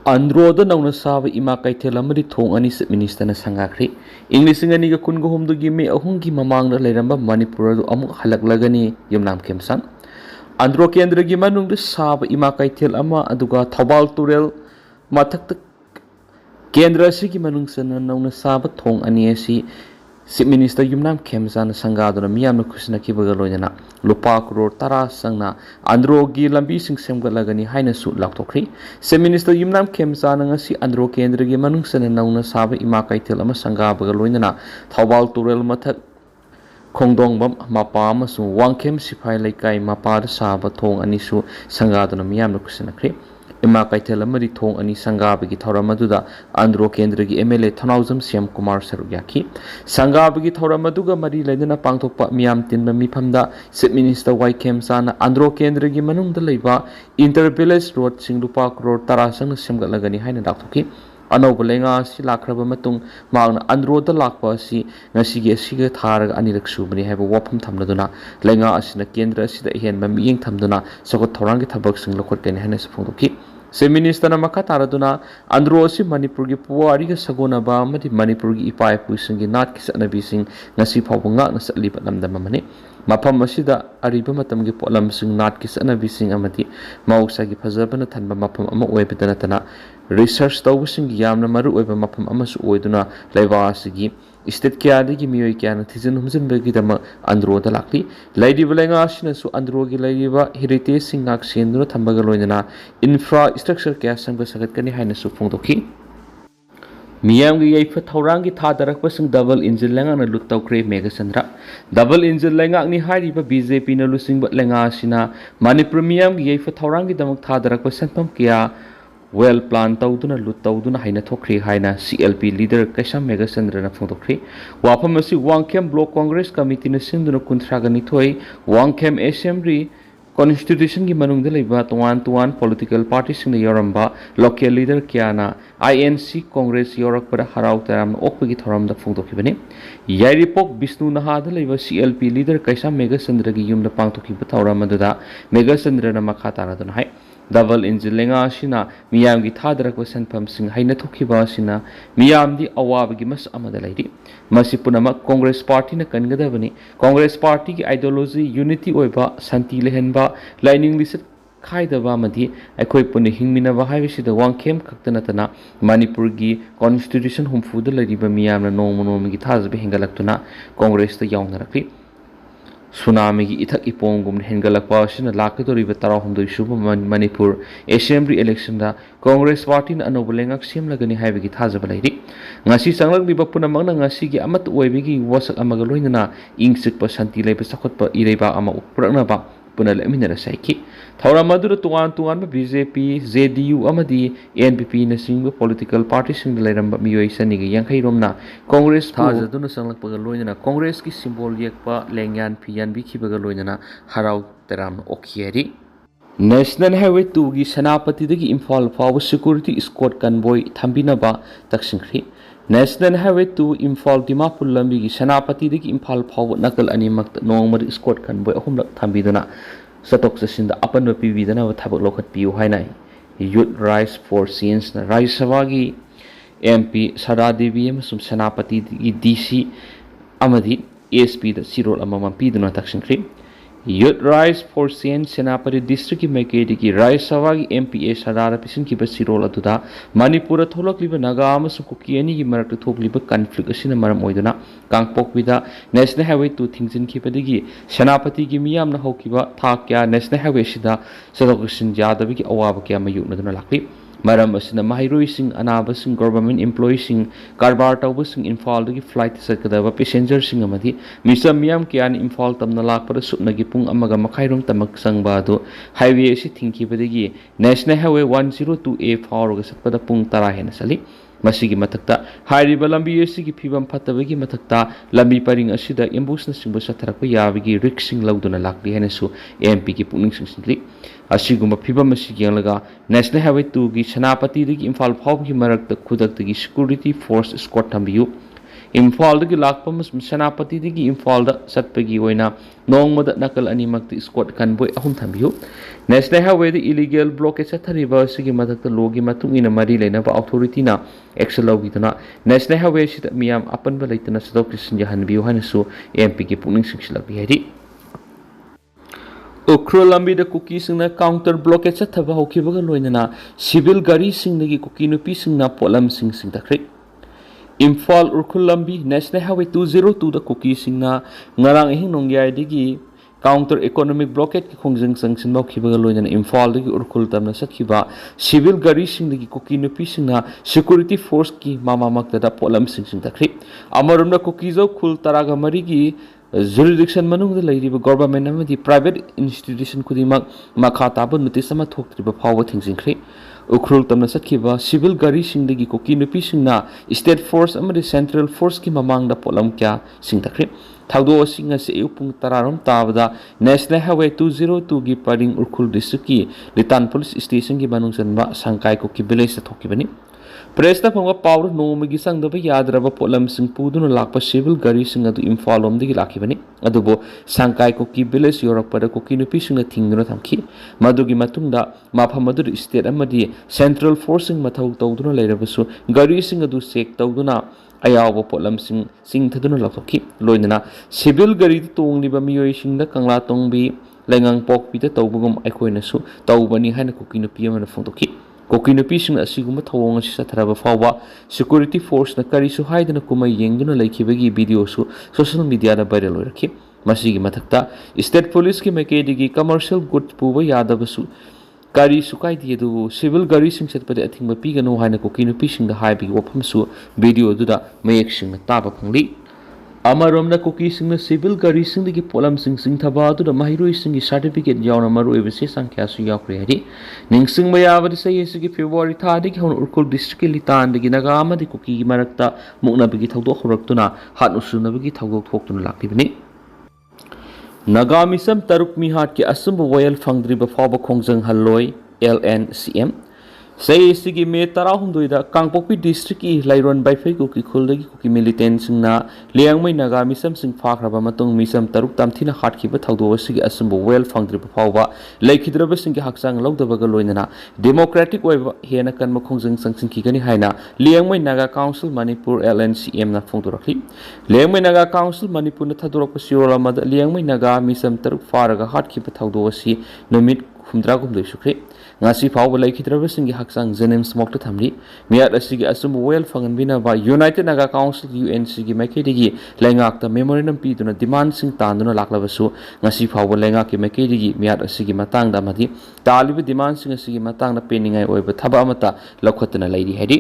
Androda nauna saba ima kaithel amadi thong ani Chief Minister na sangakhri English ngani ga kun go humdu gi me ahungi mamang na leiramba Manipur du amuk halaklagani yumnam Khemchand Andro kendra gi manung de saba ima kaithel ama aduga Thobal Turel mathak kendra si gi manung sana nauna saba thong ani asi Chief Minister yumnam Khemchand sangaduna miyam na khusna ki baga loina lupa crore tara sangna andro gi lambi sing semgalagani haina su lakthokri Chief Minister yumnam Khemchand ngasi andro kendra gi manung sana nauna saba ima kaithel ama sanga baga loina Thobal Turel mathak Khudong bam mapa amasu wangkhem siphai laikai mapa da saba thong ani su sangaduna miyam na khusna kri ima kaithel amari thong ani sangabagi thoramadu andro kendra gi MLA Thanaujam Syam Kumar Sarugyaki sangabagi thoramadu mari laidana pangthokpa miyam tinba mifamda Chief Minister Khemchand andro kendra gi manungda leiba Inter-village road singlupa crore tara sang semgalagani haina dakhoki anauba lenga si lakraba matung magna andro da lakpa si ngasigi asiga tharaga anirak subani haiba wafam thamladuna lenga asina kendra asida henba miyeng thamduna sokot thorangi thabak sing lokhoteni haina sphongdoki Chief Minister na makataraduna andro si Manipur gi puwari ga sagona ba amadi Manipur gi ipai puising gi nat kis anabising ngasi phawba nga na saliba namdama mani mafam asida ariba matam gi polam sing nat kis anabising amadi mausa gi phajabana thanba mafam ama oibidana tana research tawsing gi yamna maru oiba mafam ama su oiduna leiwa asigi state kya gi miyoi kya na thijin humjin bagi dama andro da lakli laidi belenga asina su andro gi laiba heritage sing ngak senduna thambaga loina infrastructure kya sangba sagat kani haina su phongdoki miyam gi yaifa thorang gi thadarak pasung double engine leingak na Loot Toukhre mega sandra double engine leingak ni hariba BJP na lusing bat lenga asina Manipur miyam gi yaifa thorang gi damak thadarak pasanpam kya well plan tawduna Loot tawduna haina thokri haina CLP leader Khemchand mega sandra na phongdokri wafam asi Wangkhem block congress committee na sinduna kuntragani thoi Wangkhem assembly constitution gi manung de leiba tuan political parties sing yoramba local leader kiana INC congress yorak para harau taram okpagi thoram da phongdokhi bani yairipok Vishnu naha da leiba CLP leader Khemchand mega sandra gi yum da pangtokhi ba thoram da mega sandra na makha tara dun hai double engine lenga sina miyam gi thadarak sanpham sing haina thokhiba sina miyam di awab gi mas amada lairi masi punama congress party na kangadabani congress party gi ideology unity oiba santi lehenba lining lisit khaidaba madi akhoi puni hingmina ba haibisi da Wangkhem khaktana tana Manipur gi constitution humfu da lariba miyam na nomonom gi thazbe hingalaktuna congress ta yauna rakli Tsunami gi ithak ipongum hengalakpa sina lakadoriba tarahumdoi suba Manipur assembly election da Congress party na anoba lengak semlagani haibagi thajaba lairi ngasi sanglakliba punamang na ngasi gi amat oibigi wasak amaga loinana ingsikpa santi leiba sakhotpa ireiba ama upraknaba punal aminara saiki thauramadu tuan BJP JDU amadi NPP na singba political parties sing lairamba miyoi sani gi yankhai romna Congress thajaduna sanglakpaga loinana Congress ki symbol yekpa lengyan phiyan bi khibaga loinana harau teram okhieri National Highway 2 gi Senapati dagi Imphal fawba security escort convoy thambinaba taksingkhri National Highway 2 Imphal Dimapur lambi gi Senapati dagi Imphal fawba nakal animak nongmari escort convoy ahumlak thambiduna satok sasinda apanba pibidana thabak lokhat piu hainai Youth Rise for Change na Rajya Sabha gi MP Sada Devi amasum Senapati gi DC amadi ASP da sirol amamam piduna taksingkhri Youth Rise for Change Senapati District ki Meetei-kuki ki Rajya Sabha ki MPA Sadara pisin ki basirol atuda Manipur tholakliba naga amasu kuki ani gi marakta thokliba conflict asina maram oiduna Kangpok wida National Highway 2 thingjin ki padigi Senapati gi miyam na hokiba thakya National Highway sida sadoksin jadabi ki awaba kya mayukna duna lakli maram asina mahiroi sing anaba sing government employees sing karbar tawba sing Imphal dagi flight sakadaba passenger sing amadi misam miyam kian Imphal tamna lakpara supnagi pung amaga makhairom tamak sangba do highway si thingki badagi National Highway 102A fawrga satpada pung tara hena sali masigi matakta hairiba lambi asigi phibam phatabagi matakta lambi paring asida ambush na singba satharakpa yabigi risk sing lauduna lakli hena su MP ki pungning singli asiguma phibam asigi yanglaga National Highway 2 gi Senapati dagi Imphal fawgi marakta khudak dagi security force escort thambiyu इम्फालदगी Lakhpa अमसुंग सेनापतिदगी इम्फालदा चटपगी ओइना नोंगमदा नकल अनिमक्ति squad convoy अहुम थंबियु national highway illegal blockage चथरिबा सिगी मदक्ता लोगी मतुंग इना मरी लेनबा अथॉरिटीना एक्शन लौगिदुना नेशनल हाईवे सिदा मियाम अपनबा लेतना सदोक सिंजहनबियु हानसु एमपी की पुनिंग सिंगसिलबि हैदि उख्रो लंबी कुकी काउंटर ब्लॉकेज चथब होखिबगा लोइनना सिविल गाड़ी सिंगदगी कुकी नुपी सिंगना पोलम सिंग सिंगदख्रे इम्फाल उर्खुल लंबी नेशनल हाईवे 202 दा कुकी सिंगना ngarang ehing nongyai counter economic blockage की खोंजंग संगसिन मौखिबगा लोइनना इम्फाल दगी उर्खुल तमना सखिबा सिविल गाड़ी सिंगदगी कुकी नुपी सिंगना सिक्योरिटी फोर्स की मामा मक्तदा पोलम सिंग सिंगदख्रे अमरुमना कुकीजो खुल तरागा मरी की जुरिडिक्शन मनुंग लेरिबा गवर्नमेंट अमदी प्राइवेट इंस्टीट्यूशन खुदिमक मखा ताबा नोटिस अमा थोक्त्रिबा फावबा थिंगसिंख्रे उख्रुल तमना सखिबा सिविल गाड़ी सिंगदगी कुकी नुपी सिंगना स्टेट फोर्स अमदी सेंट्रल फोर्स की ममांगदा पोलम क्या सिंगदख्रे थाउदो सिंगा से उपुंग तरारम ताबदा नेशनल हाईवे 202 की परिंग उर्खुल डिस्ट्रिक्ट की लितान पुलिस स्टेशन की मनुंग जनबा संकाय कुकी विलेज थोकिबनी प्रेसना फंगा पावर नोमगी संगदब याद्रब पोलम सिंग पुदुना लाकपा सिविल गाड़ी सिंग अदु इम्फाल लोमदगी लाखिबनी अदुबो संकाय कुकी विलेज योरकपदा कुकी नुपी सिंग थिंगदुना थंखी मदुगी मतुंगदा माफम अदु स्टेट अमदी सेंट्रल फोर्स सिंग मथौ तौदुना लेरबसु गाड़ी सिंग अदु चेक तौदुना अयाव पोलम सिंग सिंगथदुना लखोखी लोइनना सिविल गाड़ी तोंगलिबा मियोय सिंगदा कंगला तोंगबी लेंगांग पोकपीदा तौबगम अखोइनसु तौबनी हाना कुकी नुपी अमना फोंदोखी कुकी नुपी सिंग असिगुम थवोंग असि चथरब फावबा सिक्योरिटी फोर्स न करिसु हाइदना कुमै येंगदुना लेखिबगी वीडियोसु सोशल मीडिया दा वायरल होरखी मसिगी मथक्ता स्टेट पुलिस की मैकेडिगी कमर्शियल गुड पुबा यादबसु गाड़ी सुकाइदी सिविल गाड़ी सिंग चटपदे अथिंग पीगनो हाइना कुकी नुपी सिंग हाइबगी वफमसु वीडियो दुदा मयेक सिंग ताबा फंगली अमरोमना कुकी सिंग सिविल गाड़ी सिंग की पोलम सिंग सिंग थबा दुदा महिरोइ सिंग सर्टिफिकेट यावना मरुइब से संख्या सु यावख्रे हरि निंगसिंग मयाबदि सयेसिगी फेब्रुवारी थादगी हौन उर्कुल डिस्ट्रिक्ट की लितानदगी नगा अमदि कुकी की मरक्ता मुकनबगी थौदोक होरक्तुना हानुसुनबगी थौदोक थोक्तुना लाक्लिबनि नगा मिसम तरुक मिहाट के असुंब वयल फंगद्रिब फावब खोंजंग हल्लोय LNCM सयेसिगी मे 13 दा कांगपोकपी डिस्ट्रिक्ट की लाइरोन बाइफै कुकी खुलदगी कुकी मिलिटेंट सिंगना लेंगमै नगा मिसम सिंग फाख्रबा मतुंग मिसम तरुक तामथिना हाटखिबा थौदो असिगी असुंब वेल फंगद्रिब फावबा लेखिद्रब सिंगी हक्सांग लौदबगा लोइनना डेमोक्रेटिक ओइबा हेना कन्म खोंजंग संगसिंखिगनि हाइना लेंगमै नगा काउंसिल मणिपुर LNCM ना फोंदोरखि लेंगमै नगा काउंसिल मणिपुर ना थदोरक सिरोला मद लेंगमै नगा मिसम तरुक फारगा हाटखिबा थौदो असि नुमित खुमद्रा गुमदै सुख्रे ngasi फावबा लेखिद्रब सिंगी हक्सांग जेनेम स्मोक थमली मियाद असिगी असुम वेल फंगनबिनाबा यूनाइटेड नागा काउंसिल UNC की मैकेदिगी लेंगाकता मेमोरेंडम पीदुना डिमांड सिंग तांदुना लाक्लबसु ngasi फावबा लेंगाक की मैकेदिगी मियाद असिगी मतांगदा मदि तालिब डिमांड सिंग असिगी मतांगदा पेनिंगाय ओइबा थबा अमता लखतना लैरि हैदि